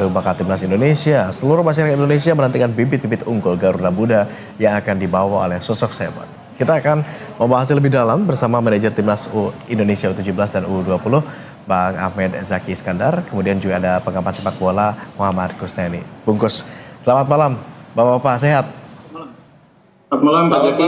Bakat Timnas Indonesia, seluruh masyarakat Indonesia menantikan bibit-bibit unggul Garuda Muda yang akan dibawa oleh sosok Simon. Kita akan membahasnya lebih dalam bersama manajer Timnas Indonesia U17 dan U20, Bang Ahmed Zaki Iskandar. Kemudian juga ada pengamat sepak bola Muhammad Kusneni. Bungkus, selamat malam, Bapak-bapak sehat? Selamat malam Pak Zaki.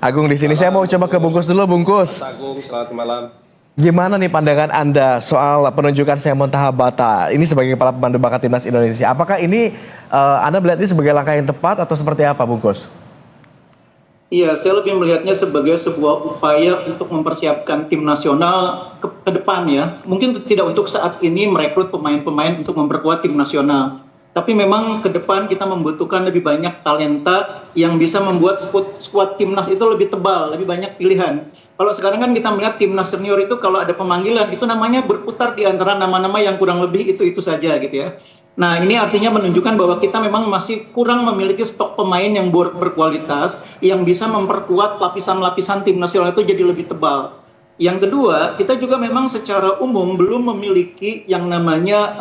Agung di sini, saya mau coba ke Bungkus dulu, Bungkus. Agung, selamat malam. Gimana nih pandangan Anda soal penunjukan Simon Tahabata ini sebagai kepala pemandu bakat Timnas Indonesia? Apakah ini Anda melihat ini sebagai langkah yang tepat atau seperti apa, Bungkus? Iya, saya lebih melihatnya sebagai sebuah upaya untuk mempersiapkan tim nasional ke depan ya. Mungkin tidak untuk saat ini merekrut pemain-pemain untuk memperkuat tim nasional. Tapi memang ke depan kita membutuhkan lebih banyak talenta yang bisa membuat skuad timnas itu lebih tebal, lebih banyak pilihan. Kalau sekarang kan kita melihat timnas senior itu kalau ada pemanggilan itu namanya berputar di antara nama-nama yang kurang lebih itu saja gitu ya. Nah ini artinya menunjukkan bahwa kita memang masih kurang memiliki stok pemain yang berkualitas yang bisa memperkuat lapisan-lapisan tim nasional itu jadi lebih tebal. Yang kedua, kita juga memang secara umum belum memiliki yang namanya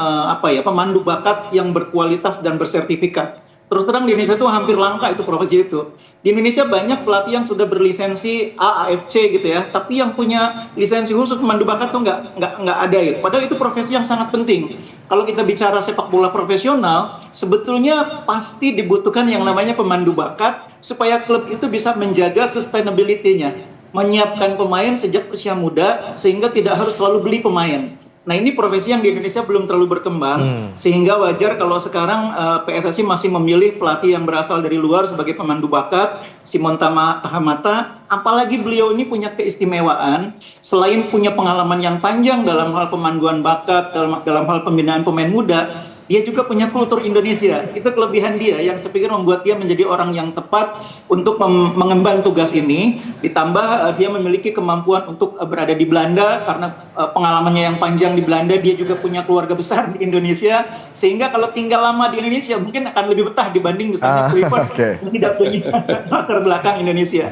pemandu bakat yang berkualitas dan bersertifikat. Terus terang di Indonesia itu hampir langka itu profesi itu. Di Indonesia banyak pelatih yang sudah berlisensi AAFC gitu ya, tapi yang punya lisensi khusus pemandu bakat tuh nggak ada gitu. Padahal itu profesi yang sangat penting. Kalau kita bicara sepak bola profesional, sebetulnya pasti dibutuhkan yang namanya pemandu bakat supaya klub itu bisa menjaga sustainability-nya. Menyiapkan pemain sejak usia muda sehingga tidak harus selalu beli pemain. Nah ini profesi yang di Indonesia belum terlalu berkembang sehingga wajar kalau sekarang PSSI masih memilih pelatih yang berasal dari luar sebagai pemandu bakat, Simon Tahamata. Apalagi beliau ini punya keistimewaan selain punya pengalaman yang panjang dalam hal pemanduan bakat, dalam hal pembinaan pemain muda. Dia juga punya kultur Indonesia, itu kelebihan dia yang saya pikir membuat dia menjadi orang yang tepat untuk mengemban tugas ini. Ditambah dia memiliki kemampuan untuk berada di Belanda karena pengalamannya yang panjang di Belanda, dia juga punya keluarga besar di Indonesia. Sehingga kalau tinggal lama di Indonesia mungkin akan lebih betah dibanding misalnya Kluivert yang tidak punya latar belakang Indonesia.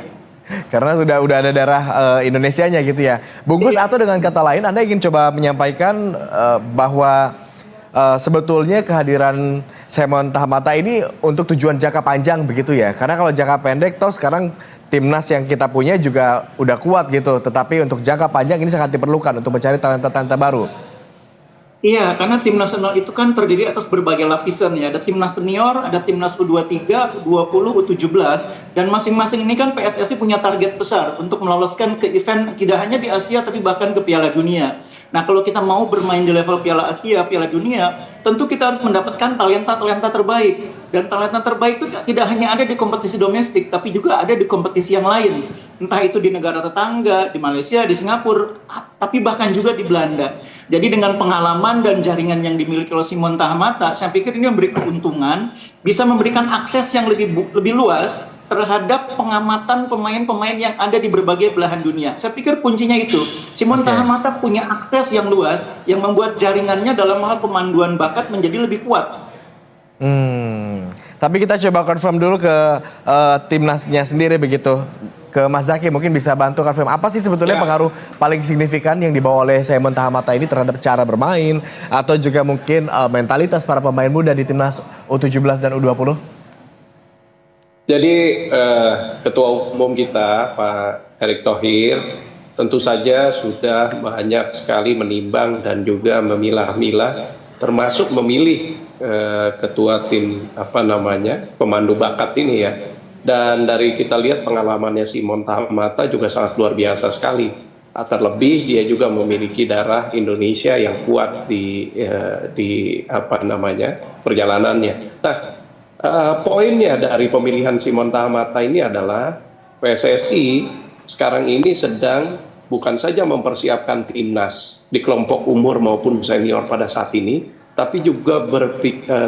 Karena sudah ada darah Indonesianya gitu ya. Bungkus, atau dengan kata lain Anda ingin coba menyampaikan bahwa sebetulnya kehadiran Simon Tahamata ini untuk tujuan jangka panjang begitu ya. Karena kalau jangka pendek toh sekarang timnas yang kita punya juga udah kuat gitu. Tetapi untuk jangka panjang ini sangat diperlukan untuk mencari talenta-talenta baru. Iya, karena tim nasional itu kan terdiri atas berbagai lapisan ya. Ada timnas senior, ada timnas U23, U20, U17. Dan masing-masing ini kan PSSI punya target besar untuk meloloskan ke event tidak hanya di Asia tapi bahkan ke Piala Dunia. Nah kalau kita mau bermain di level Piala Asia, Piala Dunia, tentu kita harus mendapatkan talenta-talenta terbaik. Dan talenta terbaik itu tidak hanya ada di kompetisi domestik, tapi juga ada di kompetisi yang lain. Entah itu di negara tetangga, di Malaysia, di Singapura, tapi bahkan juga di Belanda. Jadi dengan pengalaman dan jaringan yang dimiliki oleh Simon Tahamata, saya pikir ini memberi keuntungan, bisa memberikan akses yang lebih luas terhadap pengamatan pemain-pemain yang ada di berbagai belahan dunia. Saya pikir kuncinya itu. Simon Tahamata punya akses yang luas yang membuat jaringannya dalam hal pemanduan bakat menjadi lebih kuat. Tapi kita coba confirm dulu ke timnasnya sendiri begitu. Ke Mas Zaki mungkin bisa bantu confirm apa sih sebetulnya pengaruh paling signifikan yang dibawa oleh Simon Tahamata ini terhadap cara bermain atau juga mungkin mentalitas para pemain muda di timnas U17 dan U20? Jadi Ketua Umum kita Pak Erick Thohir tentu saja sudah banyak sekali menimbang dan juga memilah-milah, termasuk memilih ketua tim pemandu bakat ini ya. Dan dari kita lihat pengalamannya Simon Tahamata juga sangat luar biasa sekali. Terlebih dia juga memiliki darah Indonesia yang kuat di perjalanannya. Nah, poinnya dari pemilihan Simon Tahamata ini adalah PSSI sekarang ini sedang bukan saja mempersiapkan timnas di kelompok umur maupun senior pada saat ini, tapi juga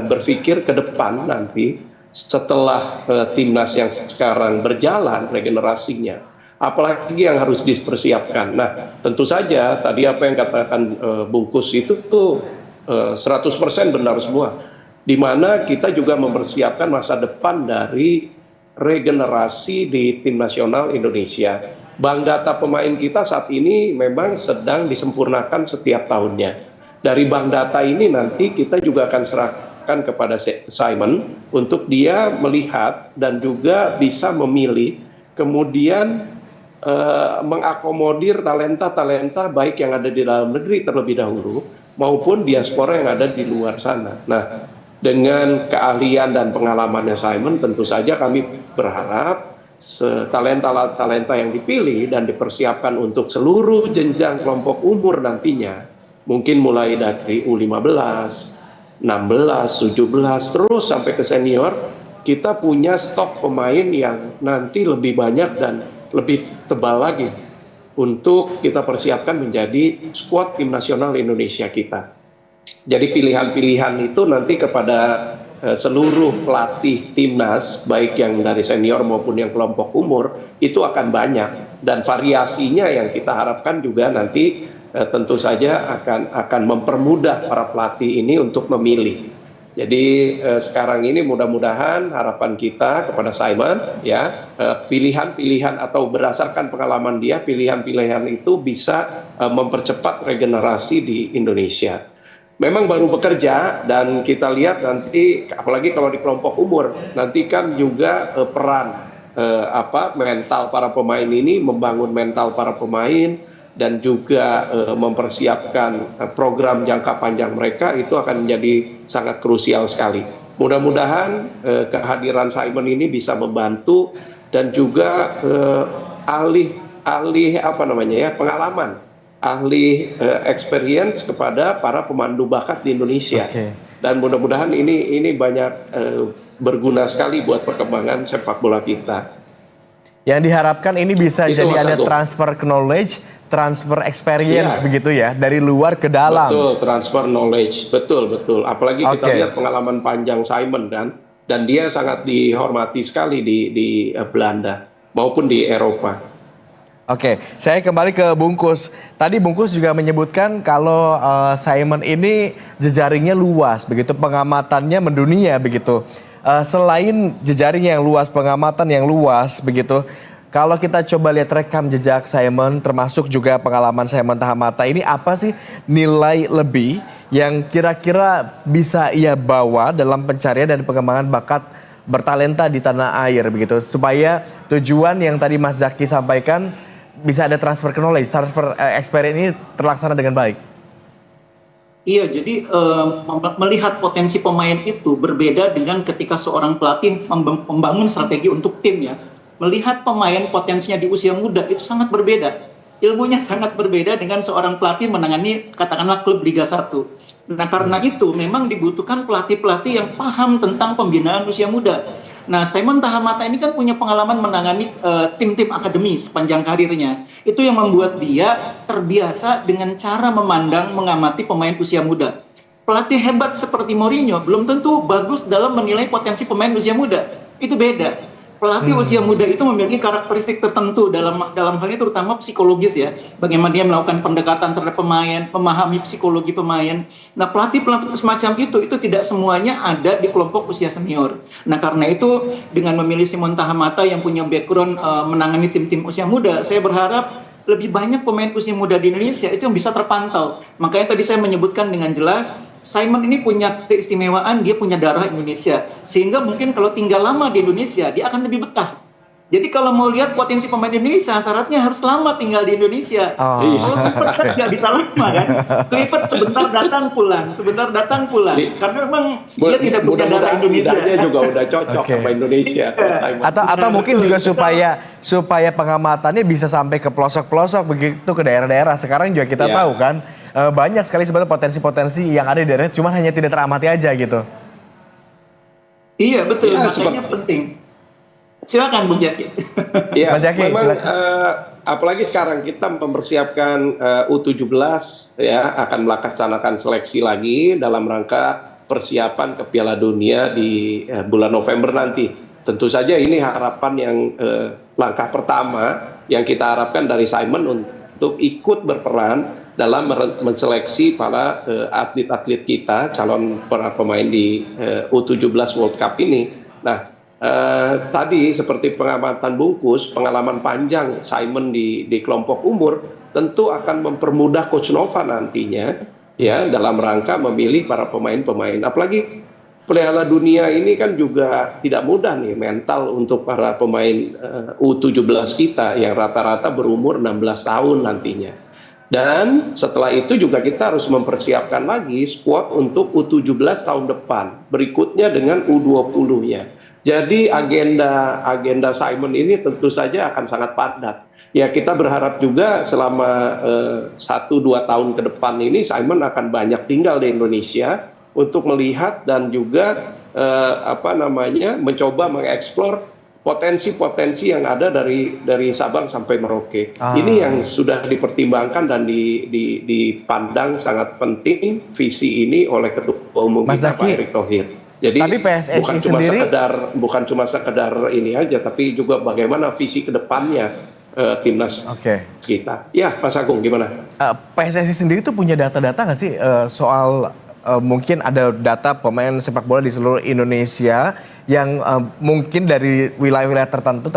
berpikir ke depan nanti setelah timnas yang sekarang berjalan regenerasinya, apalagi yang harus dipersiapkan. Nah, tentu saja tadi apa yang katakan Bungkus itu tuh 100% benar semua. Di mana kita juga mempersiapkan masa depan dari regenerasi di tim nasional Indonesia. Bank data pemain kita saat ini memang sedang disempurnakan setiap tahunnya. dari bank data ini nanti kita juga akan serahkan kepada Simon untuk dia melihat dan juga bisa memilih, kemudian mengakomodir talenta-talenta baik yang ada di dalam negeri terlebih dahulu maupun diaspora yang ada di luar sana. Nah, dengan keahlian dan pengalamannya Simon, tentu saja kami berharap talenta-talenta yang dipilih dan dipersiapkan untuk seluruh jenjang kelompok umur nantinya, mungkin mulai dari U15, 16, 17, terus sampai ke senior, kita punya stok pemain yang nanti lebih banyak dan lebih tebal lagi untuk kita persiapkan menjadi skuad tim nasional Indonesia kita. Jadi pilihan-pilihan itu nanti kepada seluruh pelatih timnas, baik yang dari senior maupun yang kelompok umur, itu akan banyak, dan variasinya yang kita harapkan juga nanti tentu saja akan mempermudah para pelatih ini untuk memilih. Jadi sekarang ini mudah-mudahan harapan kita kepada Simon, ya, pilihan-pilihan atau berdasarkan pengalaman dia, pilihan-pilihan itu bisa mempercepat regenerasi di Indonesia. Memang baru bekerja, dan kita lihat nanti, apalagi kalau di kelompok umur, nanti kan juga peran mental para pemain ini, membangun mental para pemain, dan juga mempersiapkan program jangka panjang mereka, itu akan menjadi sangat krusial sekali. Mudah-mudahan kehadiran Simon ini bisa membantu, dan juga pengalaman, ahli experience kepada para pemandu bakat di Indonesia. Dan mudah-mudahan ini banyak berguna sekali buat perkembangan sepak bola kita. Yang diharapkan ini bisa Itu jadi ada satu. transfer knowledge, transfer experience begitu ya, dari luar ke dalam. Betul, transfer knowledge, betul. Apalagi kita lihat pengalaman panjang Simon kan, dan dia sangat dihormati sekali di Belanda maupun di Eropa. Oke, saya kembali ke Bungkus. Tadi Bungkus juga menyebutkan kalau Simon ini jejaringnya luas, begitu, pengamatannya mendunia begitu. Selain jejaring yang luas, pengamatan yang luas begitu, kalau kita coba lihat rekam jejak Simon, termasuk juga pengalaman Simon Tahamata, ini apa sih nilai lebih yang kira-kira bisa ia bawa dalam pencarian dan pengembangan bakat bertalenta di tanah air begitu, supaya tujuan yang tadi Mas Zaki sampaikan bisa ada transfer knowledge, transfer experience ini terlaksana dengan baik. Iya, jadi melihat potensi pemain itu berbeda dengan ketika seorang pelatih membangun strategi untuk tim ya. Melihat pemain potensinya di usia muda itu sangat berbeda. Ilmunya sangat berbeda dengan seorang pelatih menangani katakanlah klub Liga 1. Nah, karena itu memang dibutuhkan pelatih-pelatih yang paham tentang pembinaan usia muda. Nah, Simon Tahamata ini kan punya pengalaman menangani tim-tim akademi sepanjang karirnya. Itu yang membuat dia terbiasa dengan cara memandang, mengamati pemain usia muda. Pelatih hebat seperti Mourinho belum tentu bagus dalam menilai potensi pemain usia muda. Itu beda. Pelatih usia muda itu memiliki karakteristik tertentu dalam hal ini, terutama psikologis ya. Bagaimana dia melakukan pendekatan terhadap pemain, memahami psikologi pemain. Nah, pelatih semacam itu tidak semuanya ada di kelompok usia senior. Nah, karena itu dengan memilih Simon Tahamata yang punya background menangani tim-tim usia muda, saya berharap lebih banyak pemain usia muda di Indonesia itu yang bisa terpantau. Makanya tadi saya menyebutkan dengan jelas, Simon ini punya keistimewaan, dia punya darah Indonesia. Sehingga mungkin kalau tinggal lama di Indonesia, dia akan lebih betah. Jadi kalau mau lihat potensi pemain Indonesia, syaratnya harus lama tinggal di Indonesia. Kalau Clippert kan nggak bisa lama kan. Clippert sebentar datang pulang. Karena memang dia tidak punya darah Indonesia. Dia juga udah cocok sama Indonesia. Atau mungkin juga supaya pengamatannya bisa sampai ke pelosok-pelosok begitu, ke daerah-daerah. Sekarang juga kita tahu kan, banyak sekali sebenarnya potensi-potensi yang ada di daerah, cuman hanya tidak teramati aja gitu. Iya betul, makanya penting. Silakan Bung Jaki. Ya, Mas Jaki, memang apalagi sekarang kita mempersiapkan U17 ya, akan melaksanakan seleksi lagi dalam rangka persiapan ke Piala Dunia di bulan November nanti. Tentu saja ini harapan yang langkah pertama yang kita harapkan dari Simon untuk ikut berperan dalam menseleksi para atlet-atlet kita, calon para pemain di U17 World Cup ini. Nah, tadi seperti pengamatan Bungkus, pengalaman panjang Simon di kelompok umur tentu akan mempermudah Coach Nova nantinya ya dalam rangka memilih para pemain-pemain. Apalagi Piala Dunia ini kan juga tidak mudah nih mental untuk para pemain U17 kita yang rata-rata berumur 16 tahun nantinya. Dan setelah itu juga kita harus mempersiapkan lagi squad untuk U17 tahun depan. Berikutnya dengan U20-nya. Jadi agenda Simon ini tentu saja akan sangat padat. Ya kita berharap juga selama 1-2 tahun ke depan ini Simon akan banyak tinggal di Indonesia untuk melihat dan juga mencoba mengeksplor potensi-potensi yang ada dari Sabang sampai Merauke. Ini yang sudah dipertimbangkan dan dipandang sangat penting visi ini oleh Ketua Umum kita Pak Erick Thohir. Jadi tapi PSSI bukan cuma sekedar ini aja, tapi juga bagaimana visi kedepannya timnas kita. Ya, Mas Agung gimana? PSSI sendiri tuh punya data-data nggak sih soal mungkin ada data pemain sepak bola di seluruh Indonesia yang mungkin dari wilayah-wilayah tertentu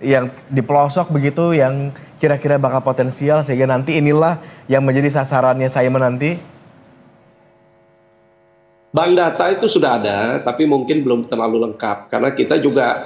yang di pelosok begitu yang kira-kira bakal potensial sehingga nanti inilah yang menjadi sasarannya Simon nanti? Bank data itu sudah ada, tapi mungkin belum terlalu lengkap karena kita juga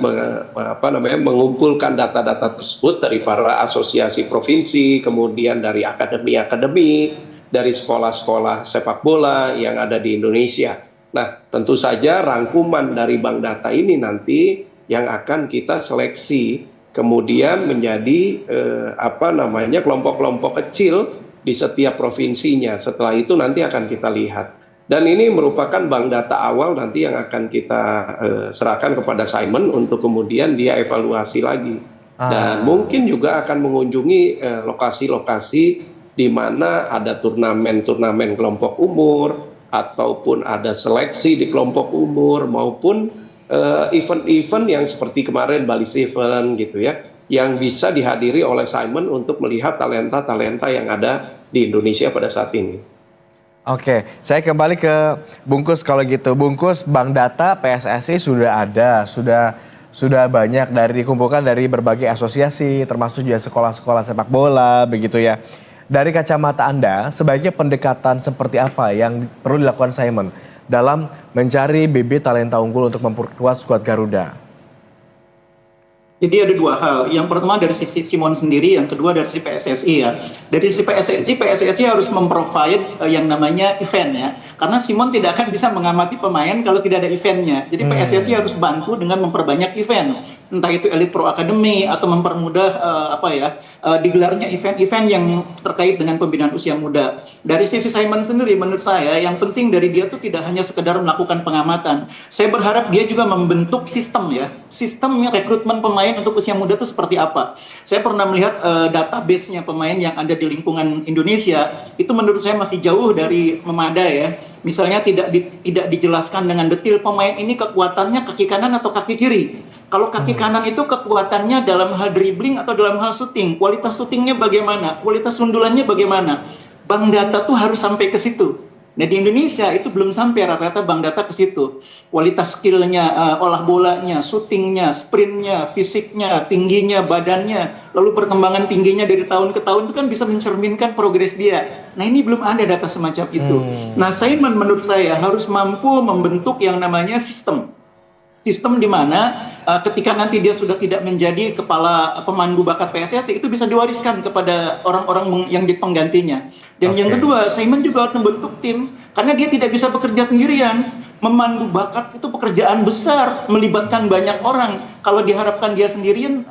mengumpulkan data-data tersebut dari para asosiasi provinsi, kemudian dari akademi-akademi, dari sekolah-sekolah sepak bola yang ada di Indonesia. Nah, tentu saja rangkuman dari bank data ini nanti yang akan kita seleksi, kemudian menjadi kelompok-kelompok kecil di setiap provinsinya. Setelah itu nanti akan kita lihat. Dan ini merupakan bank data awal nanti yang akan kita serahkan kepada Simon untuk kemudian dia evaluasi lagi. Dan mungkin juga akan mengunjungi lokasi-lokasi di mana ada turnamen-turnamen kelompok umur, ataupun ada seleksi di kelompok umur, maupun event-event yang seperti kemarin Bali Seven gitu ya, yang bisa dihadiri oleh Simon untuk melihat talenta-talenta yang ada di Indonesia pada saat ini. Oke, saya kembali ke Bungkus kalau gitu. Bungkus, bank data PSSI sudah ada, sudah banyak dikumpulkan dari berbagai asosiasi, termasuk juga sekolah-sekolah sepak bola, begitu ya. Dari kacamata Anda, sebaiknya pendekatan seperti apa yang perlu dilakukan Simon dalam mencari bibit talenta unggul untuk memperkuat skuad Garuda? Jadi ada dua hal. Yang pertama dari sisi Simon sendiri, yang kedua dari sisi PSSI ya. Dari sisi PSSI harus memprovide yang namanya event ya. Karena Simon tidak akan bisa mengamati pemain kalau tidak ada eventnya. Jadi PSSI harus bantu dengan memperbanyak event. Entah itu Elite Pro Academy atau mempermudah digelarnya event-event yang terkait dengan pembinaan usia muda. Dari sisi Simon sendiri menurut saya yang penting dari dia tuh tidak hanya sekedar melakukan pengamatan. Saya berharap dia juga membentuk sistem ya. Sistem rekrutmen pemain untuk usia muda itu seperti apa. Saya pernah melihat database-nya pemain yang ada di lingkungan Indonesia, itu menurut saya masih jauh dari memadai ya. Misalnya tidak dijelaskan dengan detail pemain ini kekuatannya kaki kanan atau kaki kiri. Kalau kaki kanan itu kekuatannya dalam hal dribbling atau dalam hal shooting, kualitas shootingnya bagaimana, kualitas sundulannya bagaimana. Bank data tuh harus sampai ke situ. Nah di Indonesia itu belum sampai rata-rata bank data ke situ. Kualitas skillnya, olah bolanya, shootingnya, sprintnya, fisiknya, tingginya, badannya, lalu perkembangan tingginya dari tahun ke tahun itu kan bisa mencerminkan progres dia. Nah ini belum ada data semacam itu. Nah Simon menurut saya harus mampu membentuk yang namanya sistem. Sistem di mana ketika nanti dia sudah tidak menjadi kepala pemandu bakat PSSI itu bisa diwariskan kepada orang-orang yang jadi penggantinya. Dan yang kedua, Simon juga harus membentuk tim karena dia tidak bisa bekerja sendirian. Memandu bakat itu pekerjaan besar, melibatkan banyak orang. Kalau diharapkan dia sendirian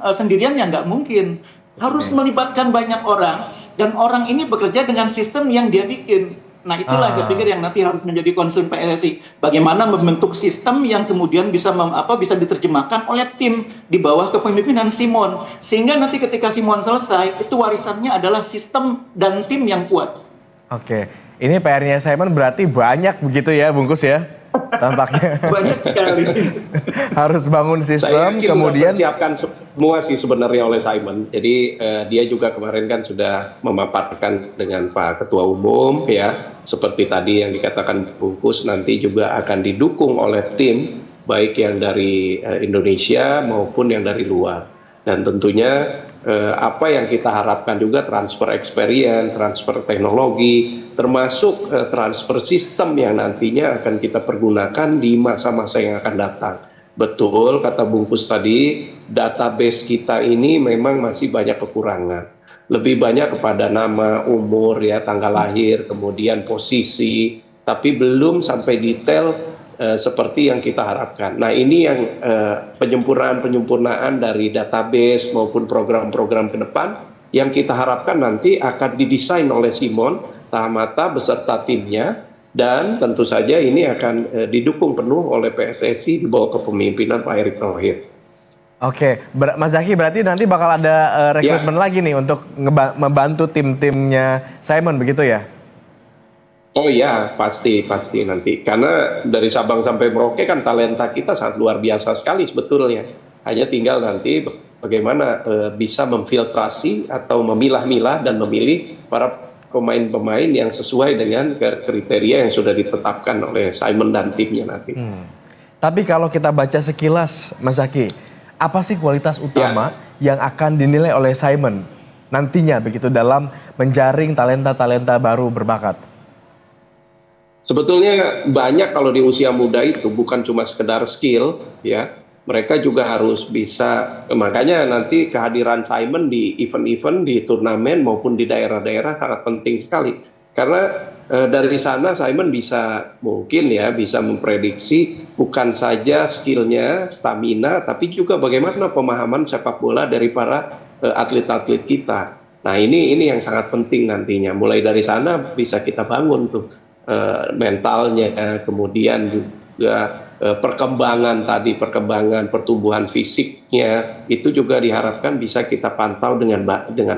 ya nggak mungkin. Harus melibatkan banyak orang dan orang ini bekerja dengan sistem yang dia bikin. Nah itulah saya pikir yang nanti harus menjadi concern PSSI. Bagaimana membentuk sistem yang kemudian bisa diterjemahkan oleh tim di bawah kepemimpinan Simon. Sehingga nanti ketika Simon selesai, itu warisannya adalah sistem dan tim yang kuat. Oke, ini PR-nya Simon berarti banyak begitu ya Bungkus ya? Tampaknya. Banyak sekali. Harus bangun sistem, kemudian siapkan semua sih sebenarnya oleh Simon. Jadi dia juga kemarin kan sudah memaparkan dengan Pak Ketua Umum ya, seperti tadi yang dikatakan Bungkus nanti juga akan didukung oleh tim baik yang dari Indonesia maupun yang dari luar. Dan tentunya apa yang kita harapkan juga transfer experience, transfer teknologi, termasuk transfer sistem yang nantinya akan kita pergunakan di masa-masa yang akan datang. Betul kata Bungkus tadi, database kita ini memang masih banyak kekurangan. Lebih banyak kepada nama, umur, ya, tanggal lahir, kemudian posisi, tapi belum sampai detail seperti yang kita harapkan. Nah, ini yang penyempurnaan dari database maupun program-program ke depan yang kita harapkan nanti akan didesain oleh Simon Tahamata beserta timnya, dan tentu saja ini akan didukung penuh oleh PSSI di bawah kepemimpinan Pak Erick Thohir. Oke, Mas Zaki, berarti nanti bakal ada rekrutmen lagi nih untuk membantu tim-timnya Simon, begitu ya? Oh iya, pasti nanti. Karena dari Sabang sampai Merauke kan talenta kita sangat luar biasa sekali sebetulnya. Hanya tinggal nanti bagaimana bisa memfiltrasi atau memilah-milah dan memilih para pemain-pemain yang sesuai dengan kriteria yang sudah ditetapkan oleh Simon dan timnya nanti. Tapi kalau kita baca sekilas, Mas Zaki, apa sih kualitas utama yang akan dinilai oleh Simon nantinya begitu dalam menjaring talenta-talenta baru berbakat? Sebetulnya banyak kalau di usia muda itu bukan cuma sekedar skill, ya, mereka juga harus bisa, makanya nanti kehadiran Simon di event-event, di turnamen maupun di daerah-daerah sangat penting sekali. Karena dari sana Simon bisa mungkin ya bisa memprediksi bukan saja skillnya, stamina, tapi juga bagaimana pemahaman sepak bola dari para atlet-atlet kita. Nah, ini yang sangat penting nantinya. Mulai dari sana bisa kita bangun tuh mentalnya, kemudian juga perkembangan pertumbuhan fisiknya itu juga diharapkan bisa kita pantau dengan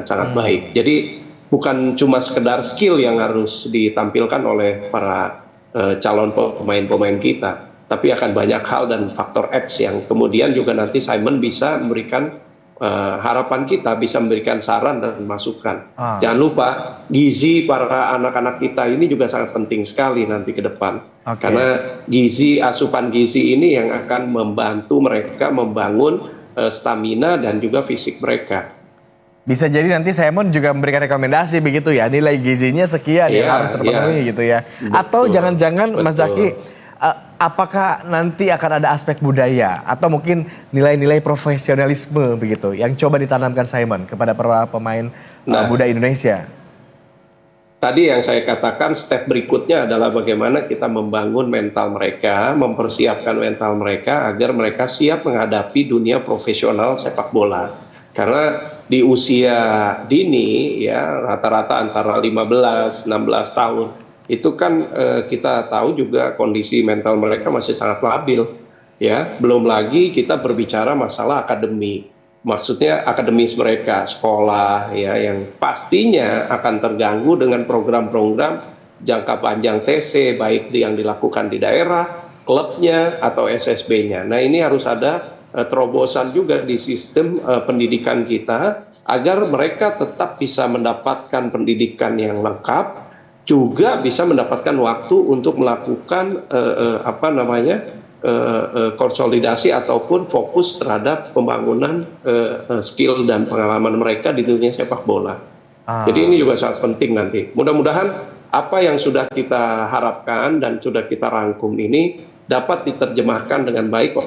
sangat baik. Jadi bukan cuma sekedar skill yang harus ditampilkan oleh para calon pemain-pemain kita, tapi akan banyak hal dan faktor X yang kemudian juga nanti Simon bisa memberikan harapan kita bisa memberikan saran dan masukan. Jangan lupa gizi para anak-anak kita ini juga sangat penting sekali nanti ke depan. Karena asupan gizi ini yang akan membantu mereka membangun stamina dan juga fisik mereka. Bisa jadi nanti Simon juga memberikan rekomendasi begitu ya, nilai gizinya sekian yang harus terpenuhi gitu ya. Atau jangan-jangan Mas Zaki, apakah nanti akan ada aspek budaya atau mungkin nilai-nilai profesionalisme begitu yang coba ditanamkan Simon kepada para pemain muda Indonesia? Tadi yang saya katakan step berikutnya adalah bagaimana kita membangun mental mereka, mempersiapkan mental mereka agar mereka siap menghadapi dunia profesional sepak bola. Karena di usia dini ya rata-rata antara 15-16 tahun itu kan kita tahu juga kondisi mental mereka masih sangat labil, ya. Belum lagi kita berbicara masalah akademik, maksudnya akademis mereka, sekolah, ya, yang pastinya akan terganggu dengan program-program jangka panjang TC, baik yang dilakukan di daerah, klubnya atau SSB-nya. Nah, ini harus ada terobosan juga di sistem pendidikan kita agar mereka tetap bisa mendapatkan pendidikan yang lengkap, juga bisa mendapatkan waktu untuk melakukan konsolidasi ataupun fokus terhadap pembangunan skill dan pengalaman mereka di dunia sepak bola. Jadi ini juga sangat penting nanti. Mudah-mudahan apa yang sudah kita harapkan dan sudah kita rangkum ini dapat diterjemahkan dengan baik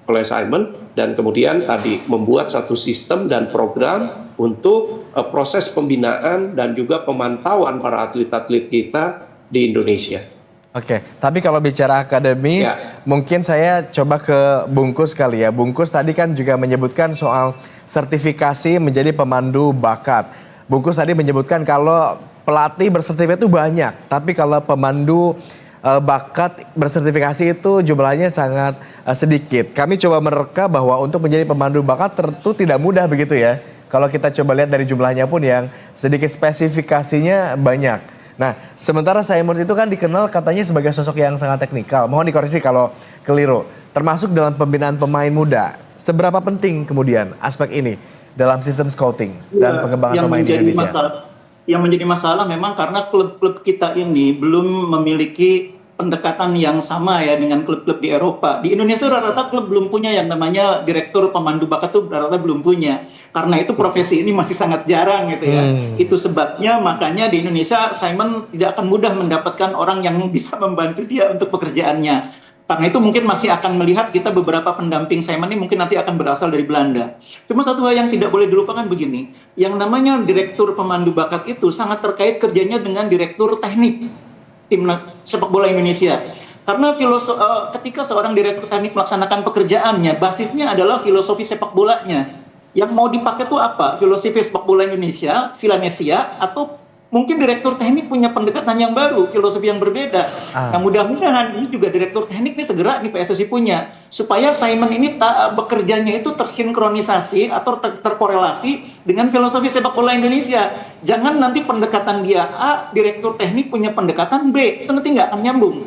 oleh Simon dan kemudian tadi membuat satu sistem dan program untuk proses pembinaan dan juga pemantauan para atlet-atlet kita di Indonesia. Oke, tapi kalau bicara akademis, mungkin saya coba ke Bungkus kali ya. Bungkus tadi kan juga menyebutkan soal sertifikasi menjadi pemandu bakat. Bungkus tadi menyebutkan kalau pelatih bersertifikat itu banyak, tapi kalau pemandu bakat bersertifikasi itu jumlahnya sangat sedikit. Kami coba menerka bahwa untuk menjadi pemandu bakat tentu tidak mudah begitu ya. Kalau kita coba lihat dari jumlahnya pun yang sedikit spesifikasinya banyak. Nah, sementara Simon itu kan dikenal katanya sebagai sosok yang sangat teknikal. Mohon dikoreksi kalau keliru. Termasuk dalam pembinaan pemain muda. Seberapa penting kemudian aspek ini dalam sistem scouting dan pengembangan pemain di Indonesia? Yang menjadi masalah memang karena klub-klub kita ini belum memiliki pendekatan yang sama ya dengan klub-klub di Eropa. Di Indonesia rata-rata klub belum punya yang namanya direktur pemandu bakat tuh rata-rata belum punya. Karena itu profesi ini masih sangat jarang gitu ya. Itu sebabnya makanya di Indonesia Simon tidak akan mudah mendapatkan orang yang bisa membantu dia untuk pekerjaannya. Karena itu mungkin masih akan melihat kita beberapa pendamping Simon ini mungkin nanti akan berasal dari Belanda. Cuma satu hal yang tidak boleh dilupakan begini, yang namanya direktur pemandu bakat itu sangat terkait kerjanya dengan direktur teknik timnas sepak bola Indonesia. Karena ketika seorang direktur teknik melaksanakan pekerjaannya, basisnya adalah filosofi sepak bolanya. Yang mau dipakai itu apa? Filosofi sepak bola Indonesia, Villanesia, atau mungkin direktur teknik punya pendekatan yang baru, filosofi yang berbeda. Nah, mudah-mudahan ini juga direktur teknik ini segera di PSSI punya, supaya Simon ini bekerjanya itu tersinkronisasi atau terkorelasi dengan filosofi sepak bola Indonesia. Jangan nanti pendekatan dia A, direktur teknik punya pendekatan B, itu nanti nggak akan nyambung.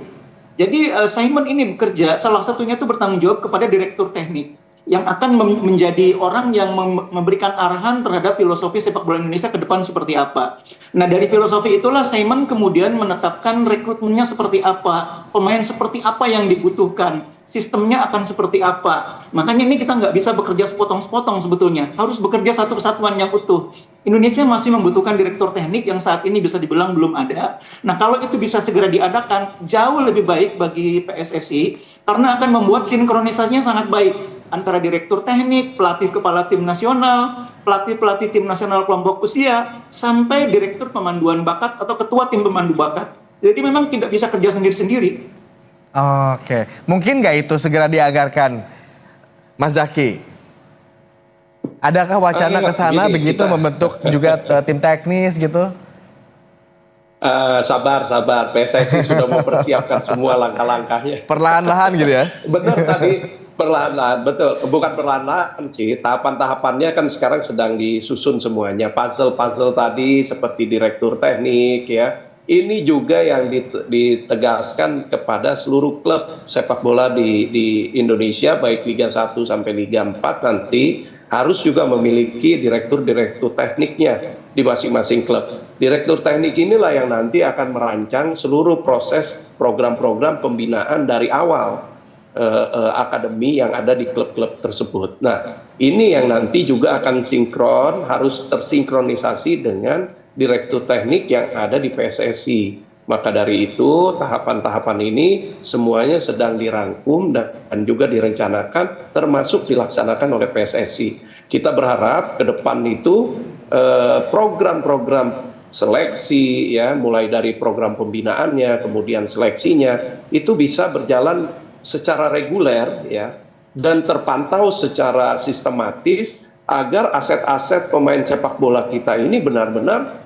Jadi Simon ini bekerja, salah satunya itu bertanggung jawab kepada direktur teknik, yang akan menjadi orang yang memberikan arahan terhadap filosofi sepak bola Indonesia ke depan seperti apa. Nah, dari filosofi itulah Simon kemudian menetapkan rekrutmennya seperti apa, pemain seperti apa yang dibutuhkan, sistemnya akan seperti apa. Makanya ini kita nggak bisa bekerja sepotong-sepotong sebetulnya, harus bekerja satu kesatuan yang utuh. Indonesia masih membutuhkan direktur teknik yang saat ini bisa dibilang belum ada. Nah, kalau itu bisa segera diadakan, jauh lebih baik bagi PSSI, karena akan membuat sinkronisasinya sangat baik antara direktur teknik, pelatih kepala tim nasional, pelatih-pelatih tim nasional kelompok usia, sampai direktur pemanduan bakat atau ketua tim pemandu bakat. Jadi memang tidak bisa kerja sendiri-sendiri. Oke, mungkin nggak itu segera dianggarkan, Mas Zaki? Adakah wacana ke sana begitu kita membentuk juga tim teknis gitu? Sabar, PSSI sudah mempersiapkan semua langkah-langkahnya. Perlahan-lahan gitu ya? Benar tadi. Perlahan-lahan, betul. Bukan perlahan-lahan sih, tahapan-tahapannya kan sekarang sedang disusun semuanya. Puzzle-puzzle tadi seperti direktur teknik ya. Ini juga yang ditegaskan kepada seluruh klub sepak bola di Indonesia, baik Liga 1 sampai Liga 4 nanti harus juga memiliki direktur-direktur tekniknya di masing-masing klub. Direktur teknik inilah yang nanti akan merancang seluruh proses program-program pembinaan dari awal akademi yang ada di klub-klub tersebut. Nah, ini yang nanti juga akan sinkron, harus tersinkronisasi dengan direktur teknik yang ada di PSSI. Maka dari itu, tahapan-tahapan ini semuanya sedang dirangkum dan juga direncanakan, termasuk dilaksanakan oleh PSSI. Kita berharap ke depan itu program-program seleksi, ya, mulai dari program pembinaannya, kemudian seleksinya, itu bisa berjalan secara reguler ya dan terpantau secara sistematis agar aset-aset pemain sepak bola kita ini benar-benar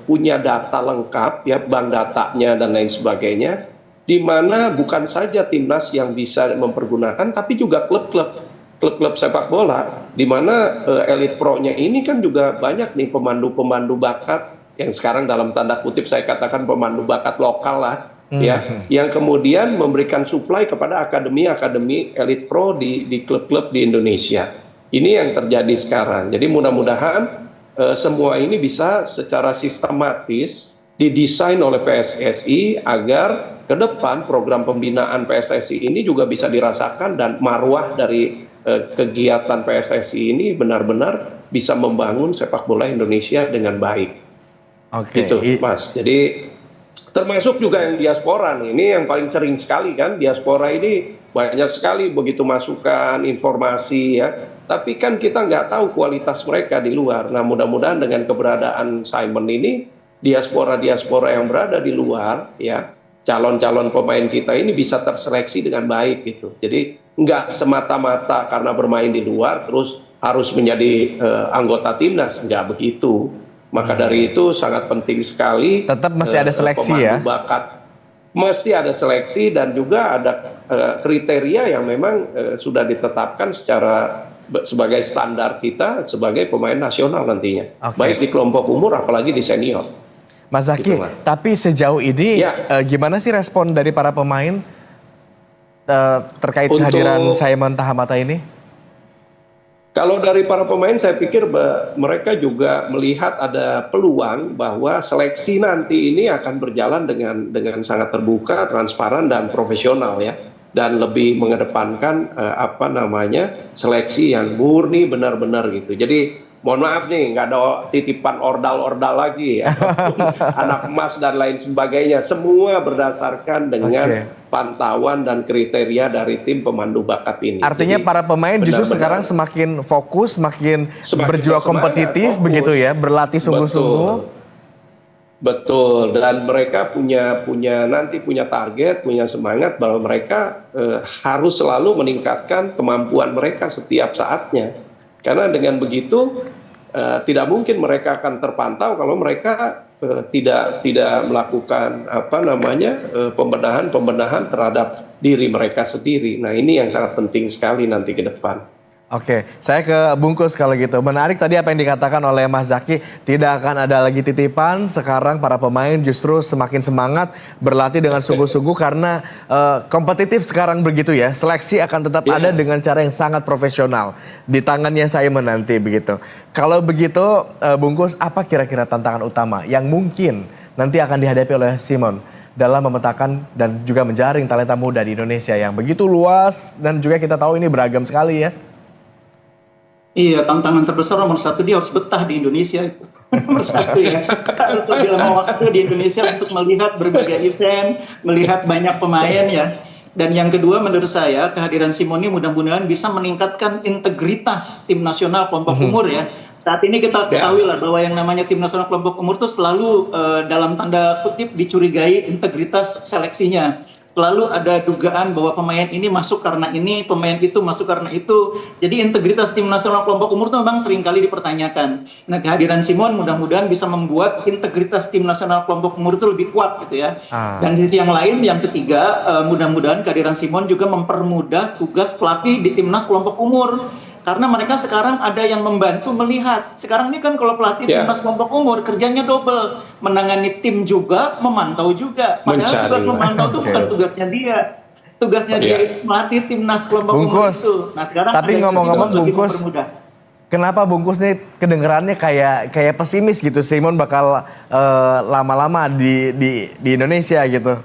punya data lengkap ya, bank datanya dan lain sebagainya, di mana bukan saja timnas yang bisa mempergunakan tapi juga klub-klub sepak bola, di mana Elite Pro-nya ini kan juga banyak nih pemandu-pemandu bakat yang sekarang dalam tanda kutip saya katakan pemandu bakat lokal lah ya, yang kemudian memberikan supply kepada akademi-akademi Elite Pro di klub-klub di Indonesia. Ini yang terjadi sekarang. Jadi mudah-mudahan semua ini bisa secara sistematis didesain oleh PSSI agar ke depan program pembinaan PSSI ini juga bisa dirasakan dan marwah dari kegiatan PSSI ini benar-benar bisa membangun sepak bola Indonesia dengan baik. Oke, gitu, Mas. Jadi termasuk juga yang diaspora nih, ini yang paling sering sekali kan, diaspora ini banyak sekali begitu masukan, informasi ya, tapi kan kita nggak tahu kualitas mereka di luar. Nah, mudah-mudahan dengan keberadaan Simon ini, diaspora yang berada di luar ya, calon-calon pemain kita ini bisa terseleksi dengan baik gitu. Jadi nggak semata-mata karena bermain di luar terus harus menjadi anggota timnas, nggak begitu. Maka dari itu sangat penting sekali. Tetap mesti ada seleksi ya. Bakat mesti ada seleksi dan juga ada kriteria yang memang sudah ditetapkan sebagai standar kita sebagai pemain nasional nantinya. Baik di kelompok umur apalagi di senior. Mas Zaki, gitu, tapi sejauh ini gimana sih respon dari para pemain terkait kehadiran Simon Tahamata ini? Kalau dari para pemain, saya pikir mereka juga melihat ada peluang bahwa seleksi nanti ini akan berjalan dengan sangat terbuka, transparan dan profesional ya, dan lebih mengedepankan seleksi yang murni benar-benar gitu. Jadi mohon maaf nih, nggak ada titipan ordal-ordal lagi ya, anak emas dan lain sebagainya. Semua berdasarkan dengan pantauan dan kriteria dari tim pemandu bakat ini. Artinya jadi, para pemain justru sekarang semakin fokus, semakin berjiwa kompetitif begitu ya, berlatih sungguh-sungguh. Betul, dan mereka punya target, punya semangat bahwa mereka harus selalu meningkatkan kemampuan mereka setiap saatnya. Karena dengan begitu tidak mungkin mereka akan terpantau kalau mereka tidak melakukan pembenahan terhadap diri mereka sendiri. Nah, ini yang sangat penting sekali nanti ke depan. Oke, saya ke Bungkus kalau gitu. Menarik tadi apa yang dikatakan oleh Mas Zaky, tidak akan ada lagi titipan, sekarang para pemain justru semakin semangat berlatih dengan sungguh-sungguh karena kompetitif sekarang begitu ya. Seleksi akan tetap ada dengan cara yang sangat profesional. Di tangannya Simon nanti begitu. Kalau begitu Bungkus, apa kira-kira tantangan utama yang mungkin nanti akan dihadapi oleh Simon dalam memetakan dan juga menjaring talenta muda di Indonesia yang begitu luas dan juga kita tahu ini beragam sekali ya? Iya, tantangan terbesar nomor satu dia harus betah di Indonesia itu. Nomor satu ya. Untuk dalam waktu di Indonesia untuk melihat berbagai event, melihat banyak pemain ya. Dan yang kedua menurut saya kehadiran Simon ini mudah-mudahan bisa meningkatkan integritas tim nasional kelompok umur ya. Saat ini kita ketahui lah bahwa yang namanya tim nasional kelompok umur itu selalu dalam tanda kutip dicurigai integritas seleksinya. Selalu ada dugaan bahwa pemain ini masuk karena ini, pemain itu masuk karena itu. Jadi integritas tim nasional kelompok umur itu memang seringkali dipertanyakan. Nah, kehadiran Simon mudah-mudahan bisa membuat integritas tim nasional kelompok umur itu lebih kuat gitu ya. Dan di sisi yang lain, yang ketiga, mudah-mudahan kehadiran Simon juga mempermudah tugas pelatih di timnas kelompok umur. Karena mereka sekarang ada yang membantu melihat. Sekarang ini kan kalau pelatih timnas kelompok umur kerjanya double, menangani tim juga, memantau juga. Padahal tugas memantau itu bukan tugasnya dia. Tugasnya dia itu melatih timnas kelompok umur itu. Nah, sekarang tapi ngomong-ngomong Bungkus, kenapa Bungkus nih kedengerannya kayak pesimis gitu, Simon bakal lama-lama di Indonesia gitu?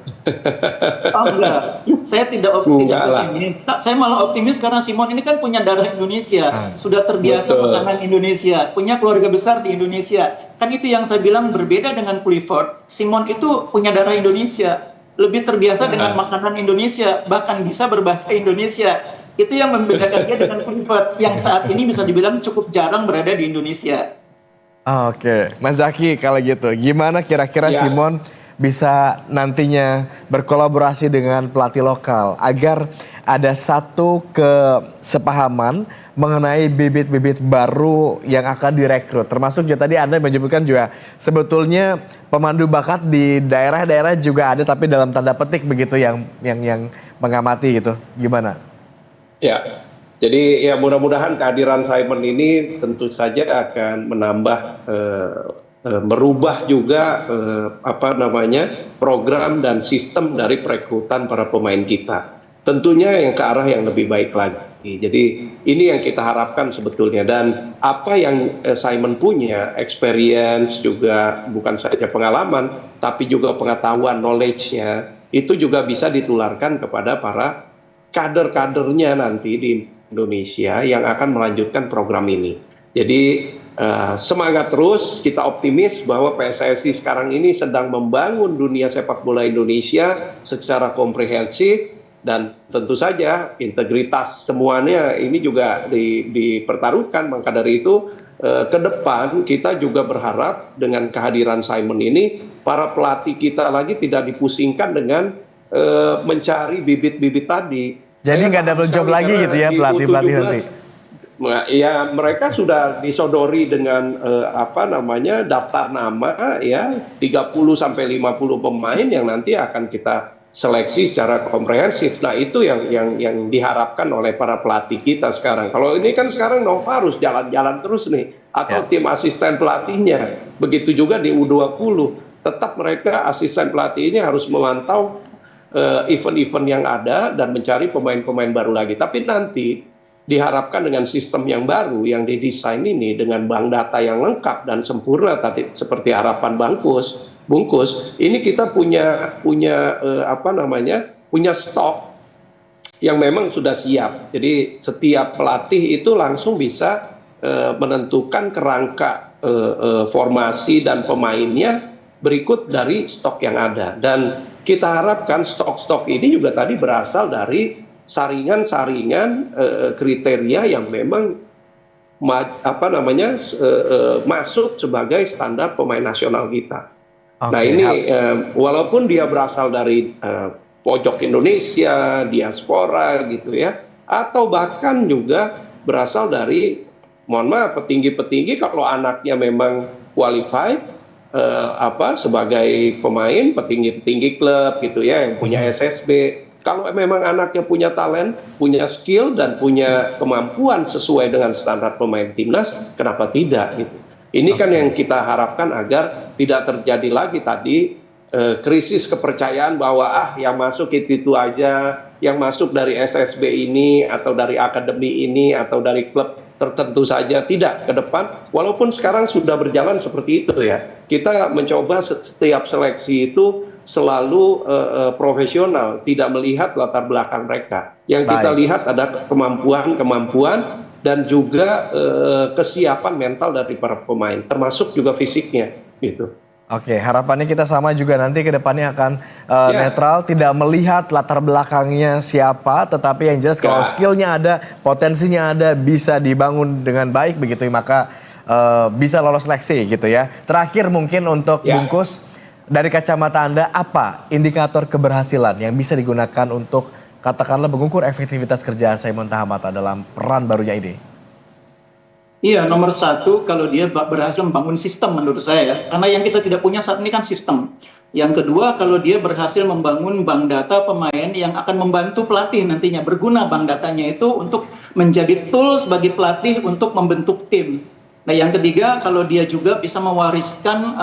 Oh enggak, saya tidak pesimis. Saya malah optimis karena Simon ini kan punya darah Indonesia, sudah terbiasa makanan Indonesia, punya keluarga besar di Indonesia. Kan itu yang saya bilang berbeda dengan Clifford. Simon itu punya darah Indonesia, lebih terbiasa dengan makanan Indonesia, bahkan bisa berbahasa Indonesia. Itu yang membedakan dia dengan Clifford yang saat ini bisa dibilang cukup jarang berada di Indonesia. Oke, Mas Zaky kalau gitu, gimana kira-kira Simon bisa nantinya berkolaborasi dengan pelatih lokal agar ada satu kesepahaman mengenai bibit-bibit baru yang akan direkrut. Termasuk ya tadi Anda menyebutkan juga sebetulnya pemandu bakat di daerah-daerah juga ada tapi dalam tanda petik begitu yang mengamati gitu. Gimana? Ya. Jadi ya mudah-mudahan kehadiran Simon ini tentu saja akan menambah merubah juga program dan sistem dari perekrutan para pemain kita. Tentunya yang ke arah yang lebih baik lagi. Jadi ini yang kita harapkan sebetulnya, dan apa yang Simon punya, experience juga bukan saja pengalaman, tapi juga pengetahuan, knowledge-nya itu juga bisa ditularkan kepada para kader-kadernya nanti di Indonesia yang akan melanjutkan program ini. Jadi semangat terus, kita optimis bahwa PSSI sekarang ini sedang membangun dunia sepak bola Indonesia secara komprehensif, dan tentu saja integritas semuanya ini juga dipertaruhkan. Maka dari itu ke depan kita juga berharap dengan kehadiran Simon ini para pelatih kita lagi tidak dipusingkan dengan mencari bibit-bibit tadi. Jadi nggak double job lagi gitu ya pelatih-pelatih nanti? Ya, mereka sudah disodori dengan daftar nama ya 30 sampai 50 pemain yang nanti akan kita seleksi secara komprehensif. Nah, itu yang diharapkan oleh para pelatih kita sekarang. Kalau ini kan sekarang Nova harus jalan-jalan terus nih, atau tim asisten pelatihnya. Begitu juga di U20, tetap mereka asisten pelatih ini harus memantau event-event yang ada dan mencari pemain-pemain baru lagi. Tapi nanti diharapkan dengan sistem yang baru yang didesain ini dengan bank data yang lengkap dan sempurna tadi seperti harapan Bungkus, ini kita punya punya stok yang memang sudah siap. Jadi setiap pelatih itu langsung bisa menentukan kerangka formasi dan pemainnya berikut dari stok yang ada. Dan kita harapkan stok-stok ini juga tadi berasal dari saringan-saringan kriteria yang memang masuk sebagai standar pemain nasional kita. Nah ini walaupun dia berasal dari pojok Indonesia, diaspora gitu ya, atau bahkan juga berasal dari, mohon maaf, petinggi-petinggi kalau anaknya memang qualified sebagai pemain, petinggi-petinggi klub gitu ya yang punya SSB. Kalau memang anaknya punya talent, punya skill dan punya kemampuan sesuai dengan standar pemain timnas, kenapa tidak gitu. Ini kan yang kita harapkan agar tidak terjadi lagi tadi krisis kepercayaan bahwa yang masuk itu aja, yang masuk dari SSB ini atau dari akademi ini atau dari klub tertentu saja. Tidak, ke depan walaupun sekarang sudah berjalan seperti itu ya, kita mencoba setiap seleksi itu selalu profesional, tidak melihat latar belakang mereka. Yang kita lihat ada kemampuan dan juga kesiapan mental dari para pemain, termasuk juga fisiknya gitu. Oke, harapannya kita sama juga nanti ke depannya akan netral, tidak melihat latar belakangnya siapa, tetapi yang jelas kalau skillnya ada, potensinya ada, bisa dibangun dengan baik begitu, maka bisa lolos seleksi gitu ya. Terakhir mungkin untuk Bungkus, dari kacamata Anda apa indikator keberhasilan yang bisa digunakan untuk katakanlah mengukur efektivitas kerja Simon Tahamata dalam peran barunya ini? Iya, nomor satu kalau dia berhasil membangun sistem menurut saya ya. Karena yang kita tidak punya saat ini kan sistem. Yang kedua kalau dia berhasil membangun bank data pemain yang akan membantu pelatih nantinya. Berguna bank datanya itu untuk menjadi tools bagi pelatih untuk membentuk tim. Nah yang ketiga kalau dia juga bisa mewariskan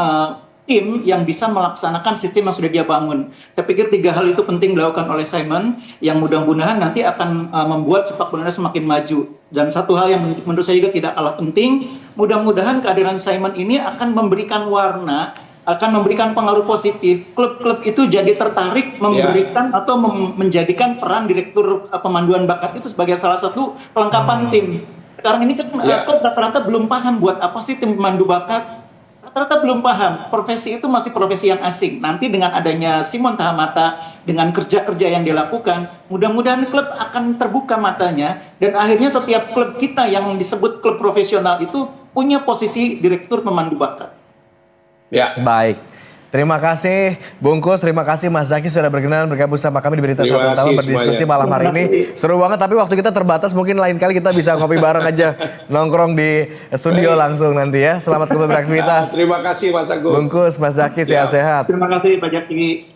tim yang bisa melaksanakan sistem yang sudah dia bangun. Saya pikir 3 hal itu penting dilakukan oleh Simon yang mudah-mudahan nanti akan membuat sepak bola semakin maju. Dan satu hal yang menurut saya juga tidak kalah penting, mudah-mudahan kehadiran Simon ini akan memberikan warna, akan memberikan pengaruh positif. Klub-klub itu jadi tertarik memberikan atau menjadikan peran direktur pemanduan bakat itu sebagai salah satu pelengkapan tim. Sekarang ini kan klub rata-rata belum paham buat apa sih tim pemandu bakat. Rata-rata belum paham, profesi itu masih profesi yang asing. Nanti dengan adanya Simon Tahamata, dengan kerja-kerja yang dilakukan, mudah-mudahan klub akan terbuka matanya, dan akhirnya setiap klub kita yang disebut klub profesional itu punya posisi direktur pemandu bakat. Ya, baik. Terima kasih Bungkus, terima kasih Mas Zaki sudah berkenan bergabung sama kami di Berita Satu Utama berdiskusi malam hari ini. Seru banget tapi waktu kita terbatas, mungkin lain kali kita bisa ngopi bareng aja, nongkrong di studio langsung nanti ya. Selamat kembali beraktivitas. Terima kasih Mas Agung. Bungkus, Mas Zaki sehat-sehat. Terima kasih Pak Jaki.